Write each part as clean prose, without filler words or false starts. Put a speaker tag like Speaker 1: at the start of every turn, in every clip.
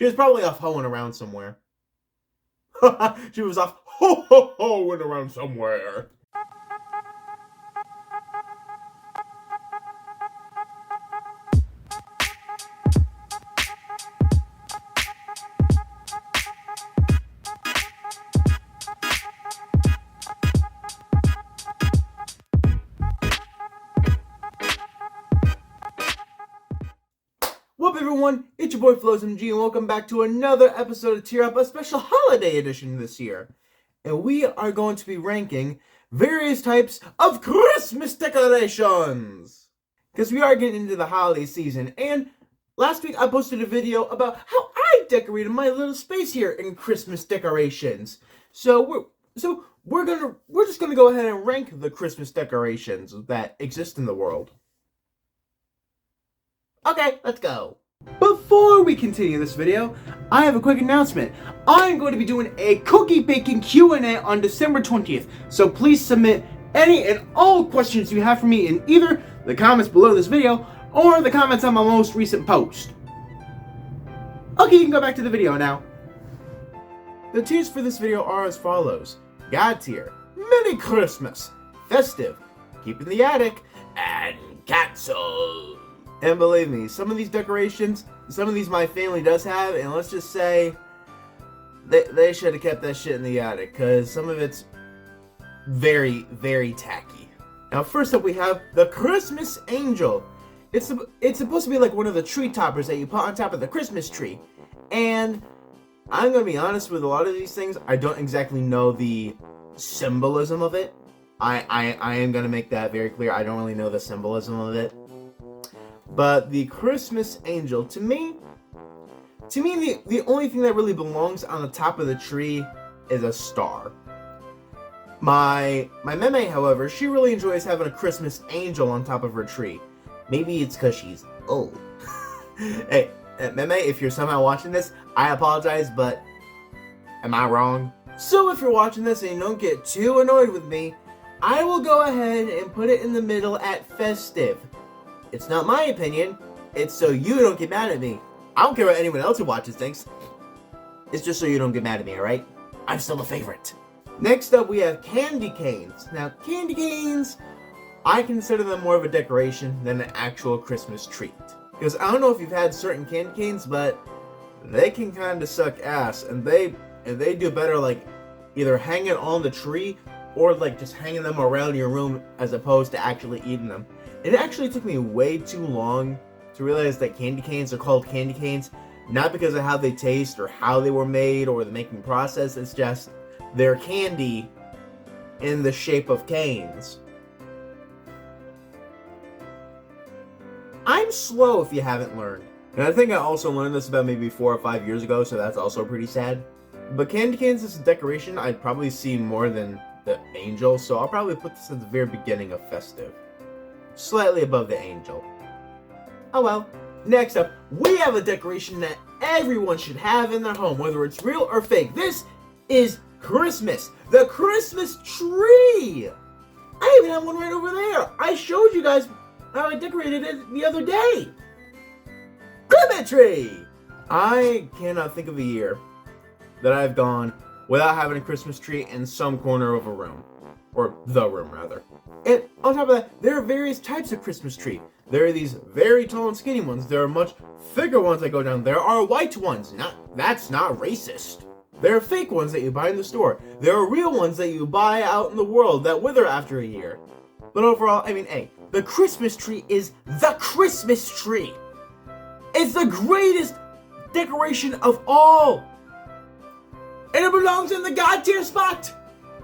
Speaker 1: She was probably off hoeing around somewhere. She was off hoeing around somewhere. What's up, everyone? It's your boy Floz and welcome back to another episode of Tear Up, a special holiday edition this year. And we are going to be ranking various types of Christmas decorations. Because we are getting into the holiday season, and last week I posted a video about how I decorated my little space here in Christmas decorations. So we're just gonna go ahead and rank the Christmas decorations that exist in the world. Okay, let's go. Before we continue this video, I have a quick announcement. I'm going to be doing a cookie baking Q&A on December 20th, so please submit any and all questions you have for me in either the comments below this video or the comments on my most recent post. Okay, you can go back to the video now. The tiers for this video are as follows: God tier, Mini Christmas, Festive, Keep in the Attic, and Cancel. And believe me, some of these decorations, some of these my family does have, and let's just say they should have kept that shit in the attic, because some of it's very, very tacky. Now, first up we have the Christmas Angel. It's supposed to be like one of the tree toppers that you put on top of the Christmas tree. And I'm going to be honest with a lot of these things, I don't exactly know the symbolism of it. I am going to make that very clear. I don't really know the symbolism of it. But the Christmas Angel, to me, the only thing that really belongs on the top of the tree is a star. My meme, however, she really enjoys having a Christmas Angel on top of her tree. Maybe it's because she's old. Hey, meme, if you're somehow watching this, I apologize, but am I wrong? So if you're watching this and you don't get too annoyed with me, I will go ahead and put it in the middle at Festive. It's not my opinion. It's so you don't get mad at me. I don't care what anyone else who watches thinks. It's just so you don't get mad at me, alright? I'm still a favorite. Next up, we have candy canes. Now, candy canes, I consider them more of a decoration than an actual Christmas treat. Because I don't know if you've had certain candy canes, but they can kind of suck ass. And they do better like either hanging on the tree or like just hanging them around your room as opposed to actually eating them. It actually took me way too long to realize that candy canes are called candy canes, not because of how they taste or how they were made or the making process. It's just they're candy in the shape of canes. I'm slow if you haven't learned. And I think I also learned this about maybe 4 or 5 years ago, so that's also pretty sad. But candy canes as a decoration, I'd probably see more than the angel, so I'll probably put this at the very beginning of Festive. Slightly above the angel. Oh well. Next up, we have a decoration that everyone should have in their home, whether it's real or fake. This is Christmas. The Christmas tree! I even have one right over there. I showed you guys how I decorated it the other day. Christmas tree! I cannot think of a year that I've gone without having a Christmas tree in some corner of a room. Or the room, rather. And on top of that, there are various types of Christmas tree. There are these very tall and skinny ones. There are much thicker ones that go down. There are white ones. That's not racist. There are fake ones that you buy in the store. There are real ones that you buy out in the world that wither after a year. But overall, I mean, hey, the Christmas tree is the Christmas tree. It's the greatest decoration of all. And it belongs in the God tier spot.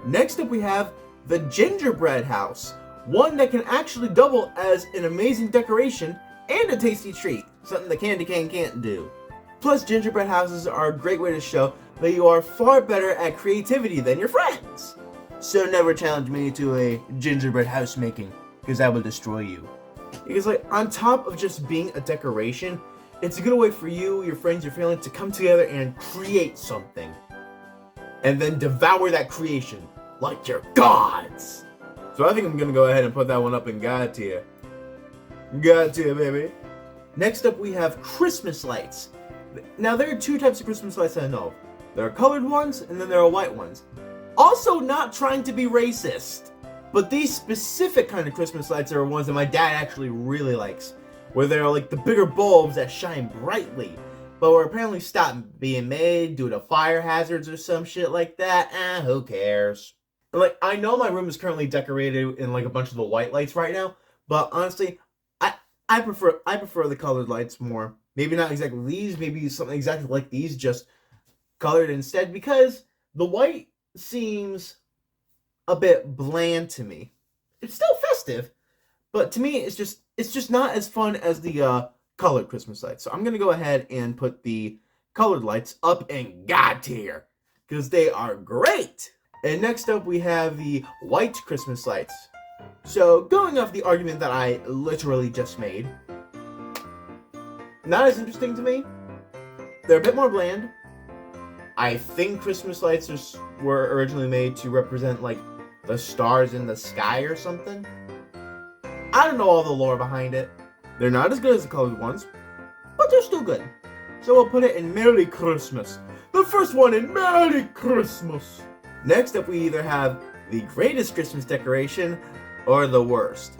Speaker 1: Next up, we have the gingerbread house, one that can actually double as an amazing decoration and a tasty treat, something the candy cane can't do. Plus, gingerbread houses are a great way to show that you are far better at creativity than your friends. So never challenge me to a gingerbread house making, because I will destroy you. Because like, on top of just being a decoration, it's a good way for you, your friends, your family to come together and create something. And then devour that creation like you're gods. So I think I'm gonna go ahead and put that one up in God tier. God tier, baby. Next up we have Christmas lights. Now, there are two types of Christmas lights I know of. There are colored ones, and then there are white ones. Also, not trying to be racist, but these specific kind of Christmas lights are ones that my dad actually really likes, where they're like the bigger bulbs that shine brightly, but were apparently stopped being made due to fire hazards or some shit like that. Who cares? Like, I know my room is currently decorated in like a bunch of the white lights right now, but honestly, I prefer the colored lights more. Maybe not exactly these, maybe something exactly like these, just colored instead, because the white seems a bit bland to me. It's still festive, but to me it's just not as fun as the colored Christmas lights. So I'm gonna go ahead and put the colored lights up in God tier, because they are great. And next up we have the white Christmas lights. So going off the argument that I literally just made, not as interesting to me. They're a bit more bland. I think Christmas lights were originally made to represent like the stars in the sky or something. I don't know all the lore behind it. They're not as good as the colored ones, but they're still good. So we'll put it in Merry Christmas. The first one in Merry Christmas. Next up, we either have the greatest Christmas decoration or the worst,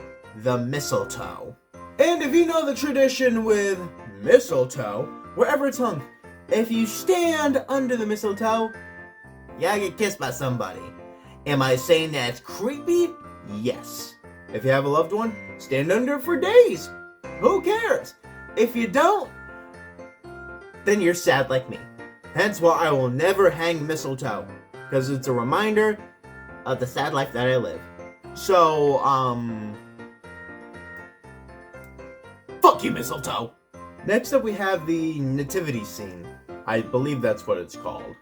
Speaker 1: the mistletoe. And if you know the tradition with mistletoe, wherever it's hung, if you stand under the mistletoe, you get kissed by somebody. Am I saying that's creepy? Yes. If you have a loved one, stand under it for days. Who cares? If you don't, then you're sad like me. Hence why I will never hang mistletoe, because it's a reminder of the sad life that I live. So, fuck you, mistletoe. Next up we have the nativity scene. I believe that's what it's called.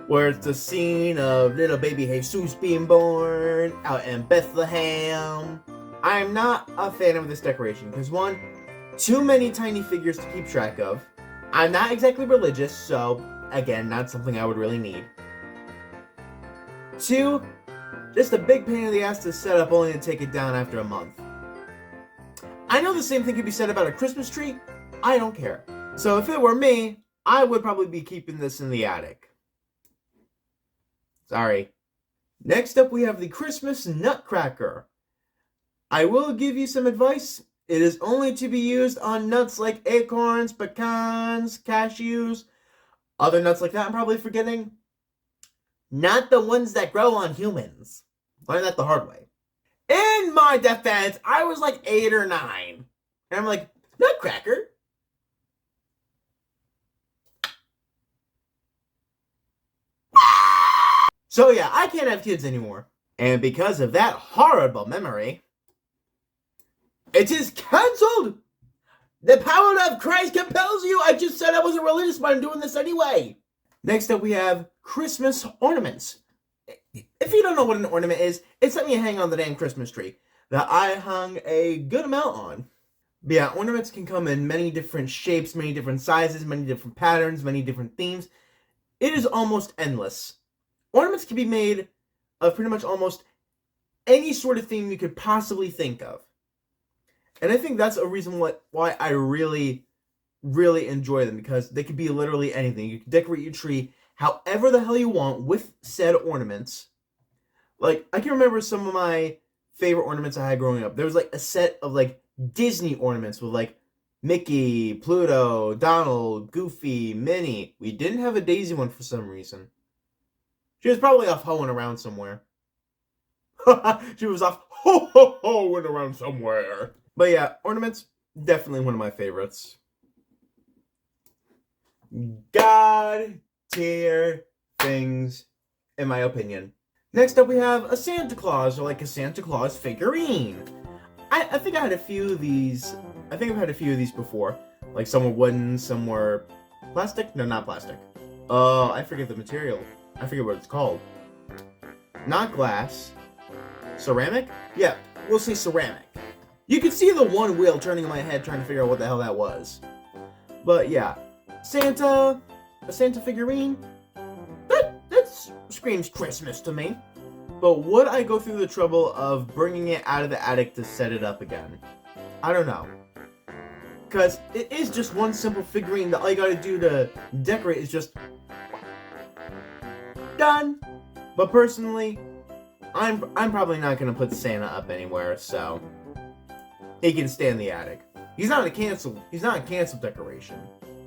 Speaker 1: Where it's the scene of little baby Jesus being born out in Bethlehem. I am not a fan of this decoration because one, too many tiny figures to keep track of. I'm not exactly religious, so again, not something I would really need. Two, just a big pain in the ass to set up only to take it down after a month. I know the same thing could be said about a Christmas tree. I don't care. So if it were me, I would probably be keeping this in the attic. Sorry. Next up, we have the Christmas Nutcracker. I will give you some advice. It is only to be used on nuts like acorns, pecans, cashews, other nuts like that I'm probably forgetting. Not the ones that grow on humans. Learned that the hard way. In my defense, I was like 8 or 9. And I'm like, Nutcracker? So yeah, I can't have kids anymore. And because of that horrible memory, it is cancelled! The power of Christ compels you! I just said I wasn't religious, but I'm doing this anyway! Next up we have Christmas ornaments. If you don't know what an ornament is, it's something you hang on the damn Christmas tree that I hung a good amount on. But yeah, ornaments can come in many different shapes, many different sizes, many different patterns, many different themes. It is almost endless. Ornaments can be made of pretty much almost any sort of theme you could possibly think of. And I think that's a reason why I really, really enjoy them, because they could be literally anything. You can decorate your tree however the hell you want with said ornaments. Like, I can remember some of my favorite ornaments I had growing up. There was like a set of like Disney ornaments with like Mickey, Pluto, Donald, Goofy, Minnie. We didn't have a Daisy one for some reason. She was probably off hoeing around somewhere. She was off hoeing around somewhere. But yeah, ornaments, definitely one of my favorites. God tier things, in my opinion. Next up we have a Santa Claus, or like a Santa Claus figurine. I think I had a few of these. I think I've had a few of these before. Like some were wooden, some were plastic. No, not plastic. I forget the material. I forget what it's called. Not glass. Ceramic? Yeah, we'll say ceramic. You could see the one wheel turning in my head trying to figure out what the hell that was. But yeah, a Santa figurine, that screams Christmas to me. But would I go through the trouble of bringing it out of the attic to set it up again? I don't know. because it is just one simple figurine that all you gotta do to decorate is just done. But personally, I'm probably not gonna put Santa up anywhere, so he can stay in the attic. He's not a cancel decoration,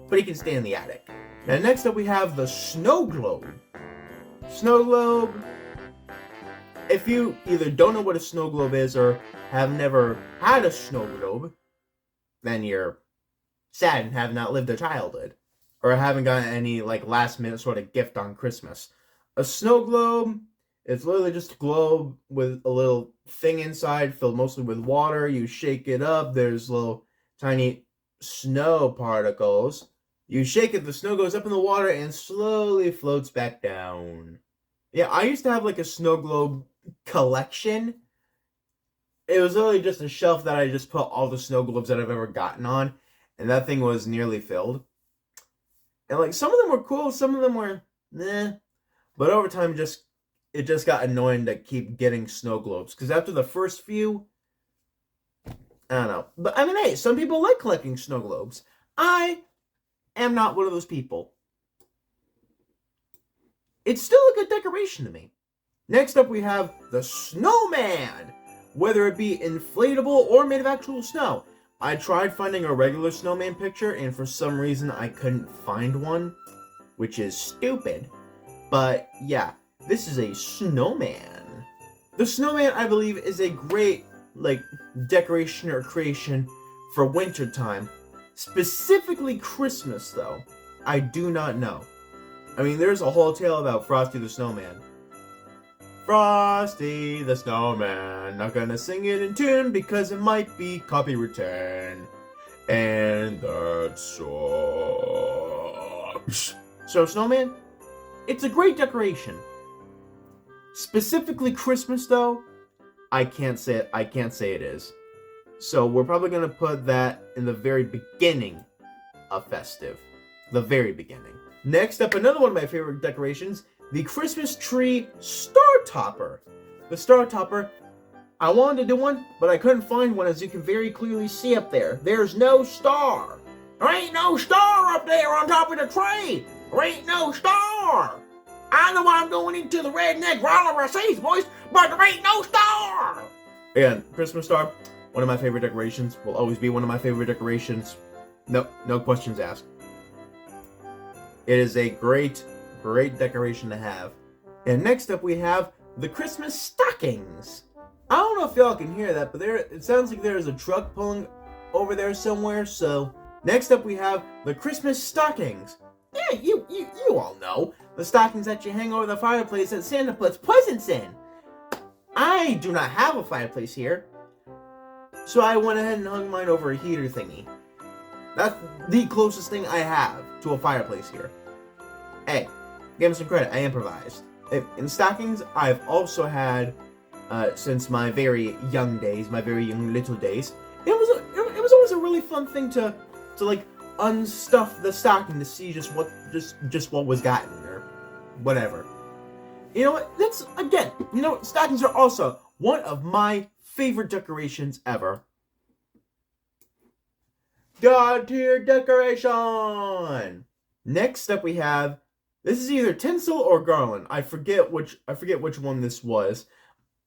Speaker 1: but he can stay in the attic. Now next up we have the snow globe. Snow globe. If you either don't know what a snow globe is or have never had a snow globe, then you're sad and have not lived a childhood, or haven't gotten any like last minute sort of gift on Christmas. A snow globe, it's literally just a globe with a little thing inside filled mostly with water. You shake it up, there's little tiny snow particles. You shake it, the snow goes up in the water and slowly floats back down. Yeah, I used to have like a snow globe collection. It was literally just a shelf that I just put all the snow globes that I've ever gotten on, and that thing was nearly filled. And like some of them were cool, some of them were nah. But over time it just got annoying to keep getting snow globes. Because after the first few, I don't know. But I mean, hey, some people like collecting snow globes. I am not one of those people. It's still a good decoration to me. Next up we have the snowman. Whether it be inflatable or made of actual snow. I tried finding a regular snowman picture and for some reason I couldn't find one. Which is stupid. But yeah, this is a snowman. The snowman, I believe, is a great like decoration or creation for winter time. Specifically Christmas though. I do not know. I mean, there's a whole tale about Frosty the Snowman. Frosty the Snowman, not gonna sing it in tune because it might be copywritten. And that sucks. So snowman, it's a great decoration. Specifically Christmas though, I can't say it is. So we're probably gonna put that in the very beginning of festive. The very beginning. Next up, another one of my favorite decorations, the Christmas tree star topper. The star topper, I wanted to do one, but I couldn't find one, as you can very clearly see up there. There's no star. There ain't no star up there on top of the tree. There ain't no star. I know I'm going into the redneck roller seas, boys, but there ain't no star. Again, Christmas star, one of my favorite decorations. Will always be one of my favorite decorations. No questions asked. It is a great decoration to have. And next up we have the Christmas stockings. I don't know if y'all can hear that, but it sounds like there's a truck pulling over there somewhere. So next up we have the Christmas stockings. Yeah, you all know. The stockings that you hang over the fireplace that Santa puts presents in. I do not have a fireplace here, so I went ahead and hung mine over a heater thingy. That's the closest thing I have to a fireplace here. Hey, give me some credit, I improvised. In stockings, I've also had, since my very young days, my very young little days, it was always a really fun thing to like unstuff the stocking to see just what was gotten or whatever. You know what? That's again. You know, stockings are also one of my favorite decorations ever. God tier decoration. Next up, we have this is either tinsel or garland. I forget which one this was.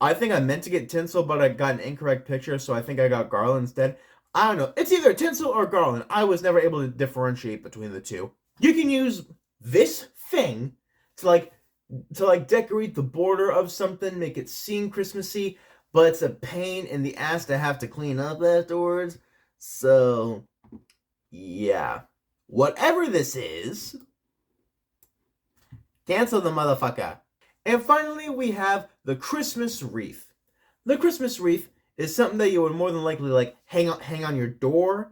Speaker 1: I think I meant to get tinsel, but I got an incorrect picture, so I think I got garland instead. I don't know. It's either tinsel or garland. I was never able to differentiate between the two. You can use this thing to decorate the border of something, make it seem Christmassy, but it's a pain in the ass to have to clean up afterwards. So, yeah. Whatever this is, cancel the motherfucker. And finally, we have the Christmas wreath. The Christmas wreath is something that you would more than likely hang on your door,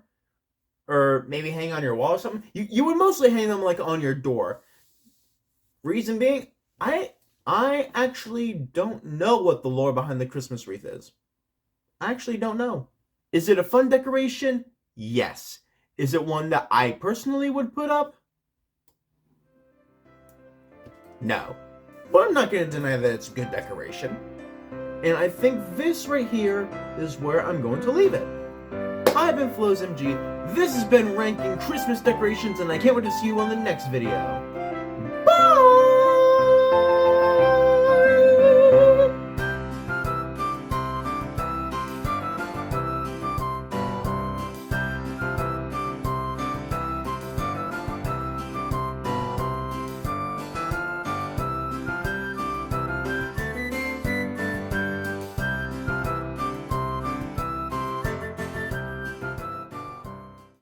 Speaker 1: or maybe hang on your wall or something. You would mostly hang them on your door. Reason being, I actually don't know what the lore behind the Christmas wreath is. I actually don't know. Is it a fun decoration? Yes. Is it one that I personally would put up? No. But I'm not going to deny that it's a good decoration. And I think this right here is where I'm going to leave it. I I've been Floz MG. This has been ranking Christmas decorations, and I can't wait to see you on the next video.